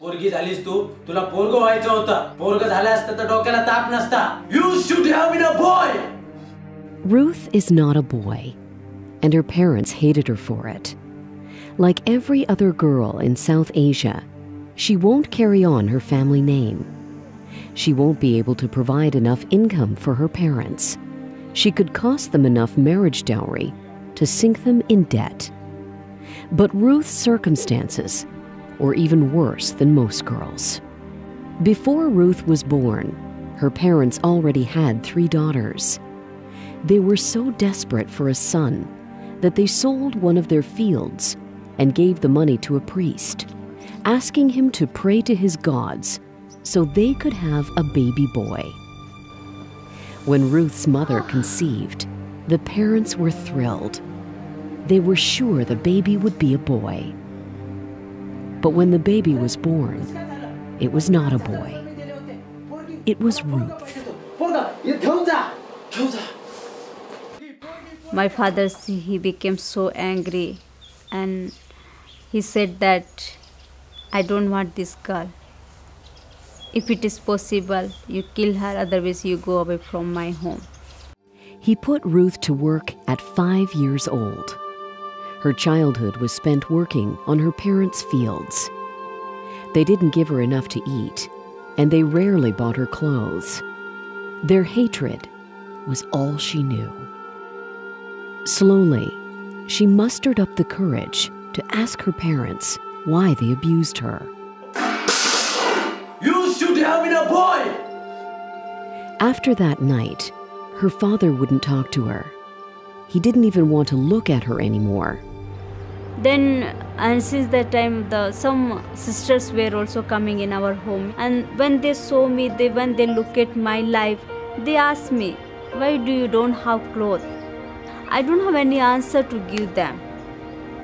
पोरगी झालीस तू, तुला पोरगं व्हायचं होतं. पोरगं झालं असतं तर डोक्याला ताप नसता. You should have been a boy. Ruth is not a boy, and her parents hated her for it. Like every other girl in South Asia, she won't carry on her family name. She won't be able to provide enough income for her parents. She could cost them enough marriage dowry to sink them in debt. But Ruth's circumstances were even worse than most girls. Before Ruth was born, her parents already had 3 daughters. They were so desperate for a son that they sold one of their fields and gave the money to a priest, asking him to pray to his gods so they could have a baby boy. When Ruth's mother conceived, the parents were thrilled. They were sure the baby would be a boy. But when the baby was born, it was not a boy. It was Ruth. My father, he became so angry and he said that I don't want this girl. If it is possible, you kill her, otherwise you go away from my home. He put Ruth to work at 5 years old. Her childhood was spent working on her parents' fields. They didn't give her enough to eat, and they rarely bought her clothes. Their hatred was all she knew. Slowly, she mustered up the courage to ask her parents why they abused her. You should have been a boy. After that night, her father wouldn't talk to her. He didn't even want to look at her anymore. Then, and since that time, some sisters were also coming in our home. And when they saw me, when they look at my life, they ask me, why do you don't have clothes? I don't have any answer to give them.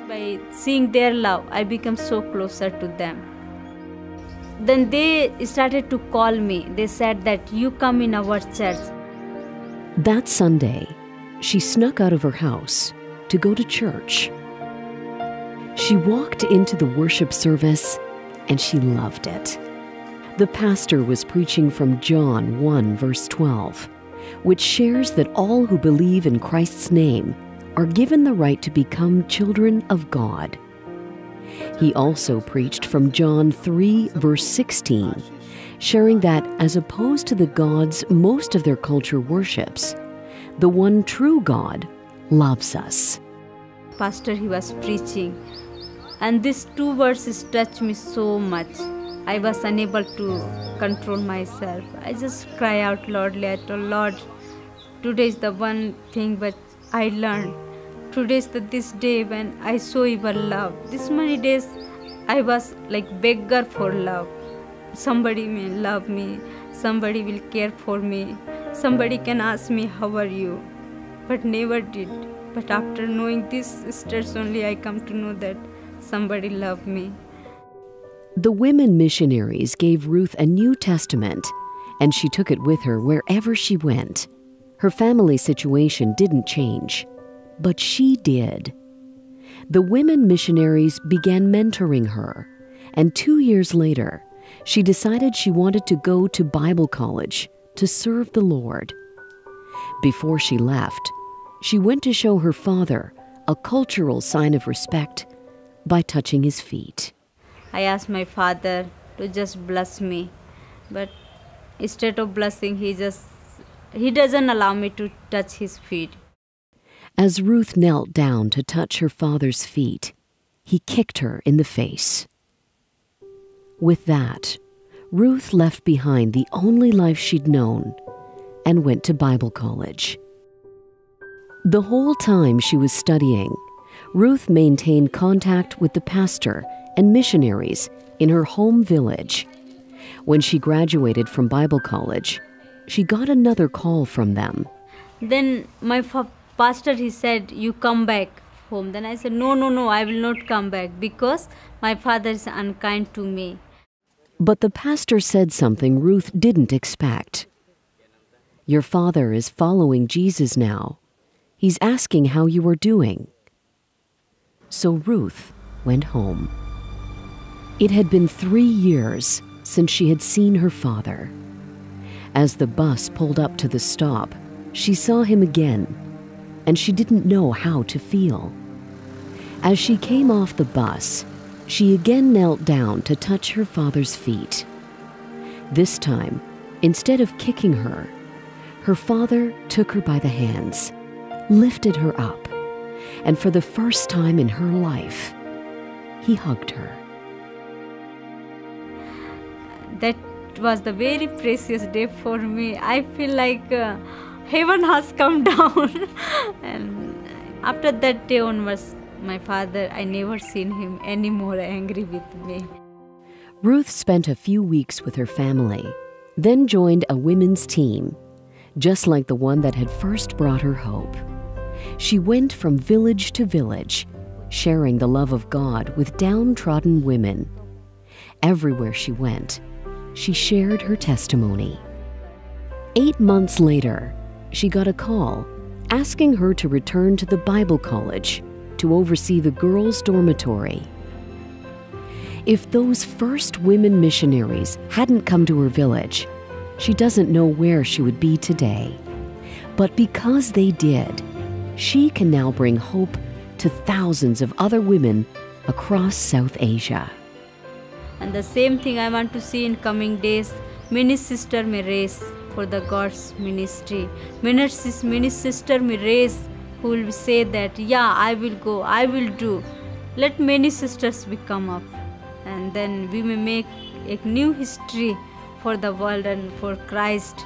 By seeing their love, I become so closer to them. Then they started to call me. They said that you come in our church. That Sunday, she snuck out of her house to go to church. She walked into the worship service and she loved it. The pastor was preaching from John 1 verse 12, which shares that all who believe in Christ's name are given the right to become children of God. He also preached from John 3 verse 16, sharing that as opposed to the gods most of their culture worships, the one true God loves us. Pastor, he was preaching. And these 2 verses touched me so much. I was unable to control myself. I just cry out loudly. I told Lord, today is the one thing that I learned. Today is this day when I saw your love. This many days I was like beggar for love. Somebody may love me. Somebody will care for me. Somebody can ask me, how are you? But never did. But after knowing these sisters only, I come to know that somebody loved me. The women missionaries gave Ruth a New Testament, and she took it with her wherever she went. Her family situation didn't change, but she did. The women missionaries began mentoring her, and 2 years later, she decided she wanted to go to Bible college to serve the Lord. Before she left, she went to show her father a cultural sign of respect by touching his feet. I asked my father to just bless me, but instead of blessing, he doesn't allow me to touch his feet. As Ruth knelt down to touch her father's feet, he kicked her in the face. With that, Ruth left behind the only life she'd known and went to Bible college. The whole time she was studying, Ruth maintained contact with the pastor and missionaries in her home village. When she graduated from Bible college, she got another call from them. Then my pastor, he said, you come back home. Then I said, no, I will not come back because my father is unkind to me. But the pastor said something Ruth didn't expect. Your father is following Jesus now. He's asking how you are doing. So Ruth went home. It had been 3 years since she had seen her father. As the bus pulled up to the stop, she saw him again, and she didn't know how to feel. As she came off the bus, she again knelt down to touch her father's feet. This time, instead of kicking her, her father took her by the hands, lifted her up, and for the first time in her life, he hugged her. That was the very precious day for me. I feel like heaven has come down. And after that day onwards, my father, I never seen him any more angry with me. Ruth spent a few weeks with her family, then joined a women's team, just like the one that had first brought her hope. She went from village to village, sharing the love of God with downtrodden women. Everywhere she went, she shared her testimony. 8 months later, she got a call asking her to return to the Bible college to oversee the girls' dormitory. If those first women missionaries hadn't come to her village, she doesn't know where she would be today. But because they did, she can now bring hope to thousands of other women across South Asia. And the same thing I want to see in coming days. Many sisters may raise for the God's ministry. Many sisters may raise who will say that, yeah, I will go, I will do. Let many sisters become up. And then we may make a new history for the world and for Christ.